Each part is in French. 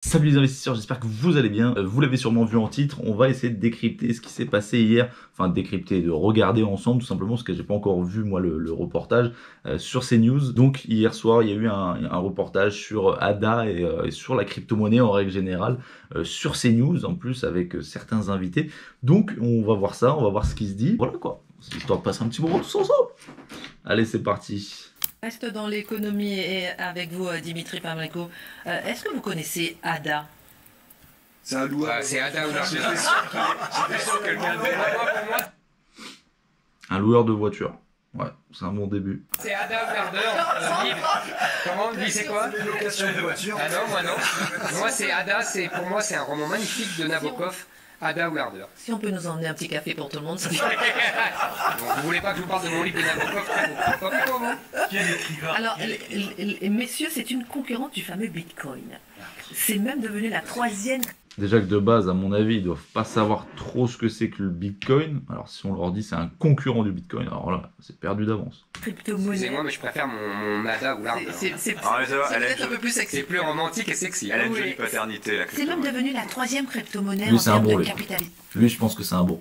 Salut les investisseurs, j'espère que vous allez bien. Vous l'avez sûrement vu en titre, on va essayer de décrypter ce qui s'est passé hier, enfin décrypter, de regarder ensemble tout simplement parce que j'ai pas encore vu moi le reportage sur CNews. Donc hier soir il y a eu un reportage sur ADA et sur la crypto-monnaie en règle générale sur CNews en plus avec certains invités. Donc on va voir ça, on va voir ce qui se dit. Voilà quoi, c'est histoire de passer un petit moment tous ensemble. Allez c'est parti. Reste dans l'économie et avec vous, Dimitri Pavlenko. Est-ce que vous connaissez ADA? C'est un loueur. C'est Ada ou J'étais sûr que le gars pour moi. Un loueur de voiture. Ouais, c'est un bon début. C'est Ada Werder. Comment lui c'est quoi? Location de voiture. Ah non, moi non. Moi c'est Ada, pour moi c'est un roman magnifique de Nabokov. Ada Werder. Si on peut nous emmener un petit café pour tout le monde, ça Vous voulez pas que je vous parle de mon livre de Nabokov? Pas pour vous. Qui est l'écrivain? Alors, messieurs, c'est une concurrente du fameux Bitcoin. C'est même devenu la troisième Déjà que de base, à mon avis, ils doivent pas savoir trop ce que c'est que le Bitcoin. Alors si on leur dit c'est un concurrent du Bitcoin, alors là, c'est perdu d'avance. crypto-monnaie. Excusez-moi, mais je préfère mon Ada ou Werder. C'est Ah, mais ça va, elle peut-être a- un peu plus C'est sexy. plus romantique et sexy. Elle a une Oui. jolie paternité, la C'est même devenu la troisième crypto-monnaie Lui, en c'est un termes bon, de lui. capitalisation Lui, je pense que c'est un bon.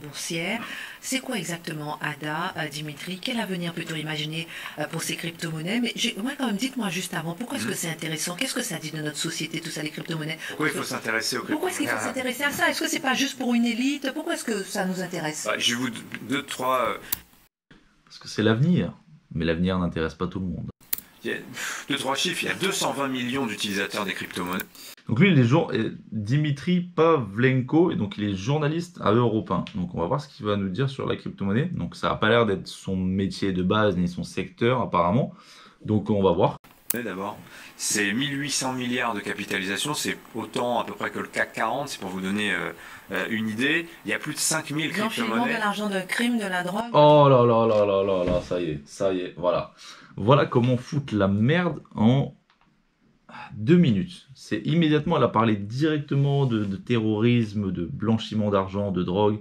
boursière. C'est quoi exactement ADA, Dimitri? Quel avenir peut-on imaginer pour ces crypto-monnaies? Mais moi, quand même, dites-moi juste avant, pourquoi est-ce que c'est intéressant? Qu'est-ce que ça dit de notre société, tout ça, les crypto-monnaies? Pourquoi il faut s'intéresser aux Pourquoi est-ce qu'il faut s'intéresser à ça? Est-ce que c'est pas juste pour une élite? Pourquoi est-ce que ça nous intéresse? Je vais vous deux, trois, Parce que c'est l'avenir. Mais l'avenir n'intéresse pas tout le monde. il y a deux, trois chiffres. Il y a 220 millions d'utilisateurs des crypto-monnaies. Donc lui, il est Dimitri Pavlenko, et donc il est journaliste à Europe 1. Donc on va voir ce qu'il va nous dire sur la crypto-monnaie. Donc ça n'a pas l'air d'être son métier de base, ni son secteur apparemment. Donc on va voir. D'abord, c'est 1800 milliards de capitalisation, c'est autant à peu près que le CAC 40, c'est pour vous donner une idée. Il y a plus de 5000 Blanchiment de crypto-monnaies. l'argent de crime, de la drogue. Oh là là là là là là, ça y est, voilà. Voilà comment foutre la merde en 2 minutes. C'est immédiatement, elle a parlé directement de terrorisme, de blanchiment d'argent, de drogue.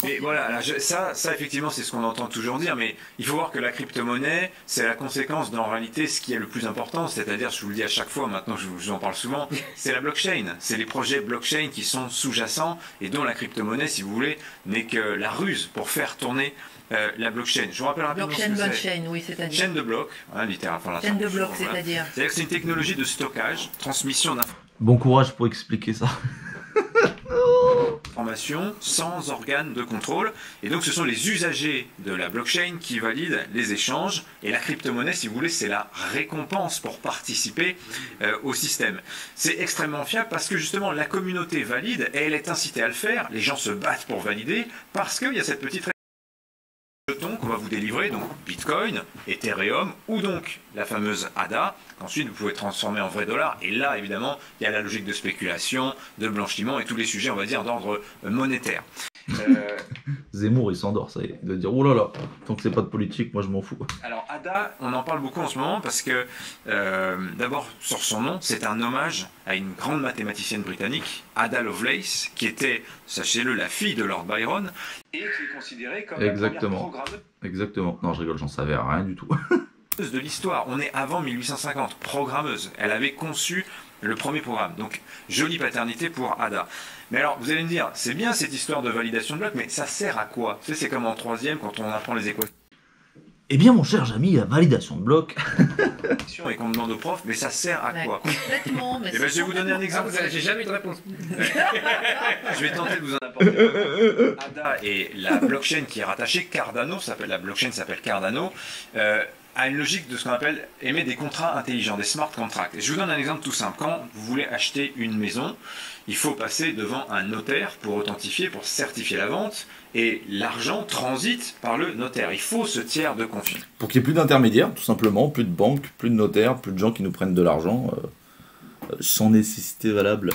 Mais voilà, alors ça effectivement c'est ce qu'on entend toujours dire, mais il faut voir que la crypto-monnaie, c'est la conséquence en réalité ce qui est le plus important, c'est-à-dire, je vous le dis à chaque fois, maintenant je vous en parle souvent, c'est la blockchain, c'est les projets blockchain qui sont sous-jacents et dont la crypto-monnaie, si vous voulez, n'est que la ruse pour faire tourner la blockchain. Je vous rappelle rapidement ce Blockchain, que c'est. blockchain, oui, c'est-à-dire. Chaîne de blocs, hein, littéralement. Chaîne de blocs, Voilà. c'est-à-dire. C'est-à-dire que c'est une technologie de stockage, transmission Bon courage pour expliquer ça. d'informations sans organe de contrôle. Et donc ce sont les usagers de la blockchain qui valident les échanges. Et la crypto-monnaie, si vous voulez, c'est la récompense pour participer au système. C'est extrêmement fiable parce que justement la communauté valide et elle est incitée à le faire. Les gens se battent pour valider parce qu'il y a cette petite jetons qu'on va vous délivrer, donc Bitcoin, Ethereum ou donc la fameuse ADA, qu'ensuite vous pouvez transformer en vrai dollar. Et là, évidemment, il y a la logique de spéculation, de blanchiment et tous les sujets, on va dire, d'ordre monétaire. Zemmour, il s'endort, ça y est. Il doit dire, oh là là, tant que c'est pas de politique, moi je m'en fous. Alors ADA, on en parle beaucoup en ce moment parce que, d'abord, sur son nom, c'est un hommage à une grande mathématicienne britannique, Ada Lovelace, qui était, sachez-le, la fille de Lord Byron, et qui est considérée comme Exactement. la première programmeuse Exactement. Non, je rigole, j'en savais rien du tout. de l'histoire. On est avant 1850, programmeuse. Elle avait conçu le premier programme. Donc, jolie paternité pour Ada. Mais alors, vous allez me dire, c'est bien cette histoire de validation de blocs, mais ça sert à quoi? Tu sais, c'est comme en troisième quand on apprend les équations Eh bien, mon cher Jamy, la validation de bloc. et qu'on demande au prof, mais ça sert à Ouais, quoi? complètement. Mais Eh ben, je vais vous donner un Ah, exemple. j'ai jamais eu de réponse. Je vais tenter de vous en apporter. ADA et la blockchain qui est rattachée, Cardano, la blockchain s'appelle Cardano, a une logique de ce qu'on appelle émettre des contrats intelligents, des smart contracts. Et je vous donne un exemple tout simple. Quand vous voulez acheter une maison, il faut passer devant un notaire pour authentifier, pour certifier la vente, et l'argent transite par le notaire. Il faut ce tiers de confiance. Pour qu'il n'y ait plus d'intermédiaires, tout simplement, plus de banques, plus de notaires, plus de gens qui nous prennent de l'argent sans nécessité valable.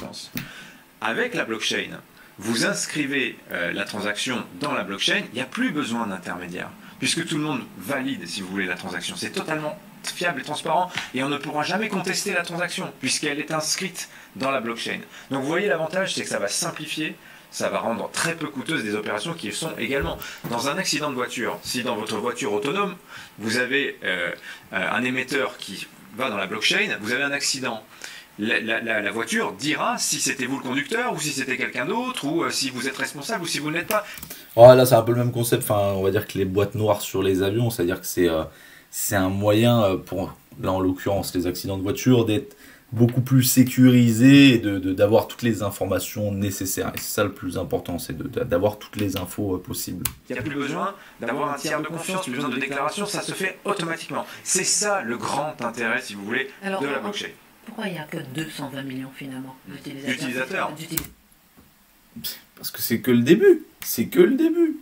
Avec la blockchain, vous inscrivez la transaction dans la blockchain, il n'y a plus besoin d'intermédiaire, puisque tout le monde valide, si vous voulez, la transaction. C'est totalement fiable et transparent, et on ne pourra jamais contester la transaction, puisqu'elle est inscrite dans la blockchain. Donc vous voyez, l'avantage, c'est que ça va simplifier, ça va rendre très peu coûteuses des opérations qui sont également. Dans un accident de voiture, si dans votre voiture autonome, vous avez un émetteur qui va dans la blockchain, vous avez un accident, la voiture dira si c'était vous le conducteur ou si c'était quelqu'un d'autre ou si vous êtes responsable ou si vous ne l'êtes pas. Ouais, là, c'est un peu le même concept. Enfin, on va dire que les boîtes noires sur les avions, c'est-à-dire que c'est un moyen pour, là en l'occurrence, les accidents de voiture, d'être beaucoup plus sécurisé et d'avoir toutes les informations nécessaires. Et c'est ça le plus important, c'est d'avoir toutes les infos possibles. Il n'y a plus besoin d'avoir un tiers de confiance, plus besoin de déclaration, ça se fait automatiquement. C'est ça le grand intérêt, si vous voulez, de la blockchain. Pourquoi il n'y a que 220 millions finalement d'utilisateurs? Parce que c'est que le début. C'est que le début.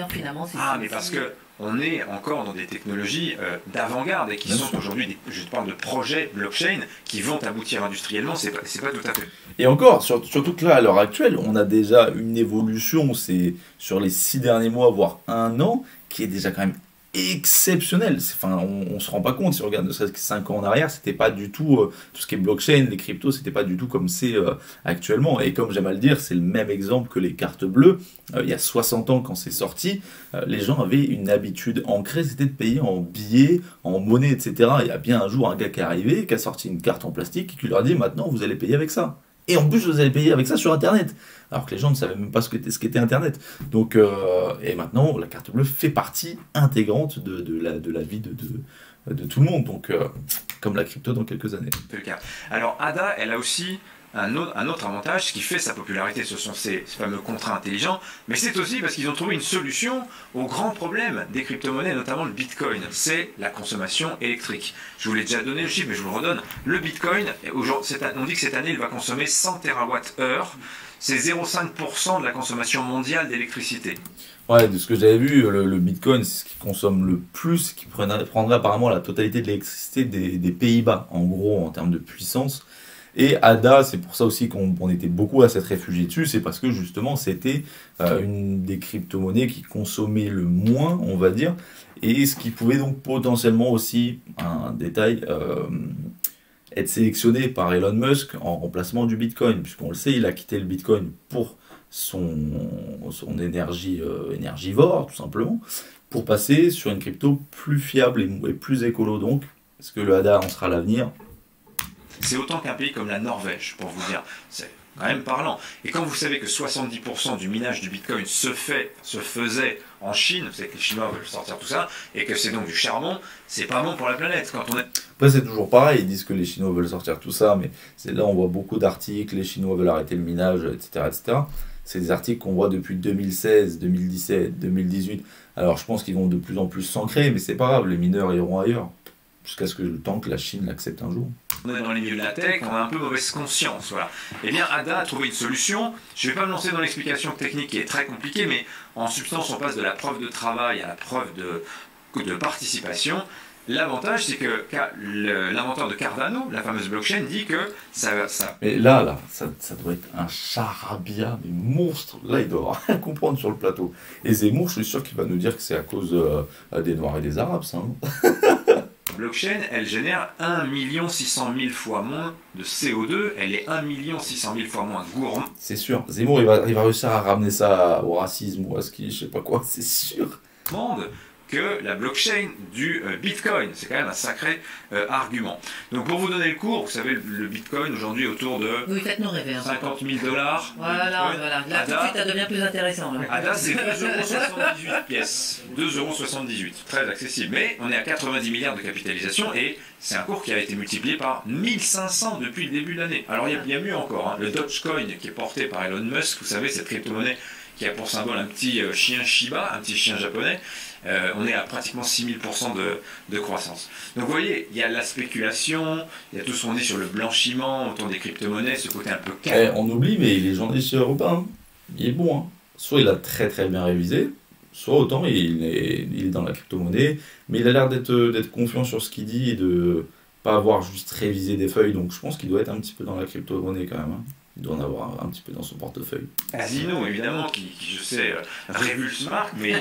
Finalement, mais parce que on est encore dans des technologies d'avant-garde et qui sont aujourd'hui, je parle de projets blockchain qui vont aboutir industriellement, c'est pas tout à fait. Et encore, surtout que là, à l'heure actuelle, on a déjà une évolution, c'est sur les 6 derniers mois, voire 1 an, qui est déjà quand même exceptionnel. Enfin, on se rend pas compte, si on regarde ne serait-ce que 5 ans en arrière, c'était pas du tout, tout ce qui est blockchain, les cryptos, c'était pas du tout comme c'est actuellement. Et comme j'aime à le dire, c'est le même exemple que les cartes bleues. Il y a 60 ans, quand c'est sorti, les gens avaient une habitude ancrée, c'était de payer en billets, en monnaie, etc. Il y a bien un jour un gars qui est arrivé, qui a sorti une carte en plastique et qui leur a dit maintenant vous allez payer avec ça. Et en plus, vous allez payer avec ça sur Internet. Alors que les gens ne savaient même pas ce qu'était Internet. Donc, et maintenant, la carte bleue fait partie intégrante de la vie de tout le monde. Donc, comme la crypto dans quelques années. C'est le cas. Alors, ADA, elle a aussi un autre avantage, ce qui fait sa popularité, ce sont ces fameux contrats intelligents, mais c'est aussi parce qu'ils ont trouvé une solution au grand problème des crypto-monnaies, notamment le Bitcoin, c'est la consommation électrique. Je vous l'ai déjà donné le chiffre, mais je vous le redonne. Le Bitcoin, on dit que cette année, il va consommer 100 TWh, c'est 0,5% de la consommation mondiale d'électricité. Ouais, de ce que j'avais vu, le Bitcoin, c'est ce qui consomme le plus, qui prendrait apparemment la totalité de l'électricité des Pays-Bas, en gros, en termes de puissance. Et ADA, c'est pour ça aussi qu'on était beaucoup à s'être réfugié dessus, c'est parce que justement c'était une des crypto-monnaies qui consommait le moins, on va dire, et ce qui pouvait donc potentiellement aussi, un détail, être sélectionné par Elon Musk en remplacement du Bitcoin, puisqu'on le sait, il a quitté le Bitcoin pour son énergivore, tout simplement, pour passer sur une crypto plus fiable et plus écolo. Donc, est-ce que le ADA en sera l'avenir ? C'est autant qu'un pays comme la Norvège, pour vous dire. C'est quand même parlant. Et quand vous savez que 70% du minage du Bitcoin se faisait en Chine, vous savez que les Chinois veulent sortir tout ça, et que c'est donc du charbon, c'est pas bon pour la planète. Après, c'est toujours pareil, ils disent que les Chinois veulent sortir tout ça, mais là on voit beaucoup d'articles, les Chinois veulent arrêter le minage, etc. etc. C'est des articles qu'on voit depuis 2016, 2017, 2018. Alors je pense qu'ils vont de plus en plus s'ancrer, mais c'est pas grave, les mineurs iront ailleurs, jusqu'à ce que le temps que la Chine l'accepte un jour. On est dans les milieux de la tech, on a un peu mauvaise conscience, voilà. Eh bien, ADA a trouvé une solution. Je ne vais pas me lancer dans l'explication technique qui est très compliquée, mais en substance, on passe de la preuve de travail à la preuve de participation. L'avantage, c'est que l'inventeur de Cardano, la fameuse blockchain, dit que ça... Mais là, ça doit être un charabia, des monstres. Là, il doit avoir rien comprendre sur le plateau. Et Zemmour, je suis sûr qu'il va nous dire que c'est à cause des Noirs et des Arabes, ça. Blockchain, elle génère 1 600 000 fois moins de CO2, elle est 1 600 000 fois moins gourmande. C'est sûr, Zemmour il va réussir à ramener ça au racisme ou à ce qui, je sais pas quoi, c'est sûr. Que la blockchain du Bitcoin. C'est quand même un sacré argument. Donc pour vous donner le cours, vous savez, le Bitcoin aujourd'hui est autour de 50 000 $. Voilà. Là, tout de suite, ça devient plus intéressant. ADA, c'est 2,78 pièces. 2,78 €. Très accessible. Mais on est à 90 milliards de capitalisation et c'est un cours qui a été multiplié par 1500 depuis le début de l'année. Alors il y a mieux encore. Hein. Le Dogecoin qui est porté par Elon Musk, vous savez, cette crypto-monnaie qui a pour symbole un petit chien Shiba, un petit chien japonais. On est à pratiquement 6000% de croissance. Donc vous voyez, il y a la spéculation, il y a tout ce qu'on dit sur le blanchiment autour des crypto-monnaies, ce côté un peu calme. On oublie, mais les journalistes européens, il est bon. Hein. Soit il a très très bien révisé, soit autant il est dans la crypto-monnaie, mais il a l'air d'être confiant sur ce qu'il dit et de pas avoir juste révisé des feuilles, donc je pense qu'il doit être un petit peu dans la crypto-monnaie quand même. Hein. Il doit en avoir un petit peu dans son portefeuille. Casino, évidemment, qui je sais, révulse marque, mais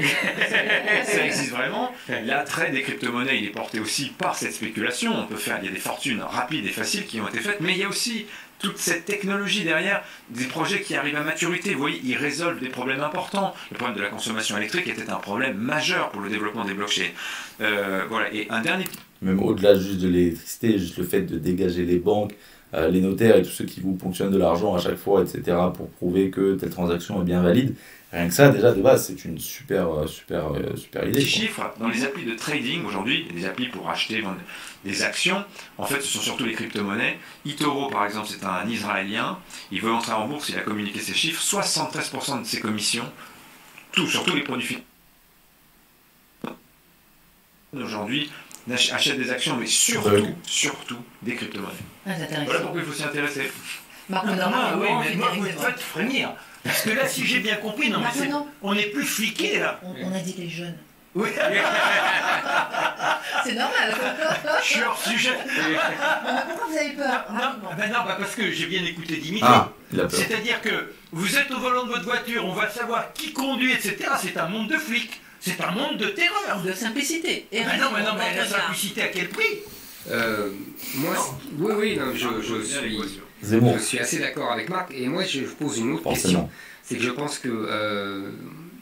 ça existe vraiment. L'attrait des crypto-monnaies, il est porté aussi par cette spéculation. Il y a des fortunes rapides et faciles qui ont été faites, mais il y a aussi toute cette technologie derrière, des projets qui arrivent à maturité. Vous voyez, ils résolvent des problèmes importants. Le problème de la consommation électrique était un problème majeur pour le développement des blockchains. Voilà, et un dernier... Même au-delà juste de l'électricité, juste le fait de dégager les banques, les notaires et tous ceux qui vous ponctionnent de l'argent à chaque fois, etc., pour prouver que telle transaction est bien valide. Rien que ça, déjà, de base, c'est une super idée. Petit chiffre, dans les applis de trading aujourd'hui, il y a des applis pour acheter, vendre des actions. En fait, ce sont surtout les crypto-monnaies. eToro, par exemple, c'est un Israélien. Il veut entrer en bourse, il a communiqué ses chiffres. 73% de ses commissions, sur tous les produits financiers, aujourd'hui, achètent des actions, mais surtout des crypto-monnaies. Voilà pourquoi il faut s'y intéresser. Marc, Non, oui, mais moi, vous me faites frémir. Parce que là, si j'ai bien compris, non, mais on n'est plus fliqués, là. On a dit les jeunes. Oui. C'est normal. Je suis hors sujet. Pourquoi vous avez peur? Non, parce que j'ai bien écouté Dimitri. Ah, il a peur. C'est-à-dire que vous êtes au volant de votre voiture, on va savoir qui conduit, etc. C'est un monde de flics. C'est un monde de terreur. De simplicité. Et non, mais la simplicité à quel prix? Je suis assez d'accord avec Marc, et moi je pose une autre question. C'est que je pense que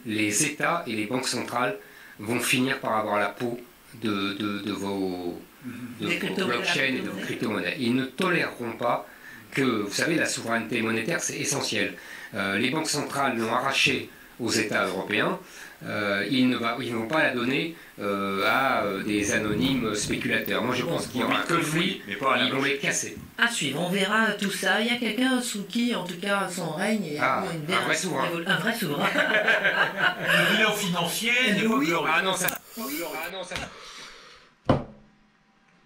les États et les banques centrales vont finir par avoir la peau de vos blockchains et de vos crypto-monnaies. Ils ne toléreront pas que, vous savez, la souveraineté monétaire, c'est essentiel. Les banques centrales l'ont arrachée aux États européens. Ils ne vont pas la donner à des anonymes spéculateurs. Moi, je pense qu'il y aura un conflit, ils vont les casser. À suivre, on verra tout ça. Il y a quelqu'un sous qui, en tout cas, son règne est un vrai souverain. Un vrai souverain. Le bilan financier,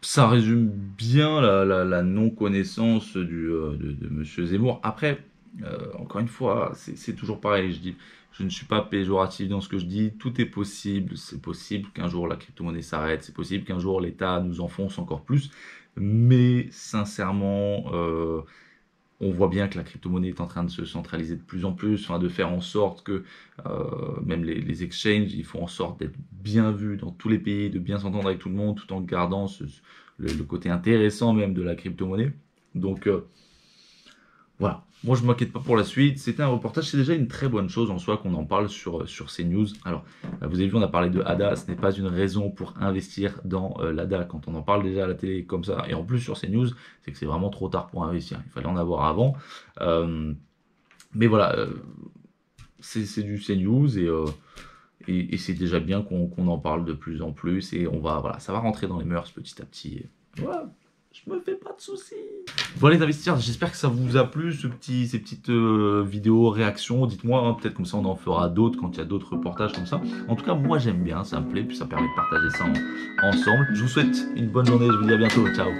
Ça résume bien la non-connaissance de Monsieur Zemmour. Après, encore une fois, c'est toujours pareil, je ne suis pas péjoratif dans ce que je dis, tout est possible, c'est possible qu'un jour la crypto-monnaie s'arrête, c'est possible qu'un jour l'État nous enfonce encore plus, mais sincèrement, on voit bien que la crypto-monnaie est en train de se centraliser de plus en plus, enfin de faire en sorte que même les exchanges, ils font en sorte d'être bien vus dans tous les pays, de bien s'entendre avec tout le monde, tout en gardant le côté intéressant même de la crypto-monnaie. Donc voilà, moi je ne m'inquiète pas pour la suite, c'était un reportage, c'est déjà une très bonne chose en soi qu'on en parle sur CNews. Alors, vous avez vu, on a parlé de ADA, ce n'est pas une raison pour investir dans l'ADA, quand on en parle déjà à la télé comme ça, et en plus sur CNews, c'est que c'est vraiment trop tard pour investir, il fallait en avoir avant. Mais voilà, c'est du CNews, et c'est déjà bien qu'on en parle de plus en plus, et voilà, ça va rentrer dans les mœurs petit à petit. Voilà. Je me fais pas de soucis. Bon les investisseurs, j'espère que ça vous a plu ces petites vidéos réactions. Dites-moi, hein, peut-être comme ça on en fera d'autres quand il y a d'autres reportages comme ça. En tout cas, moi j'aime bien, ça me plaît, puis ça permet de partager ça ensemble. Je vous souhaite une bonne journée, je vous dis à bientôt, ciao.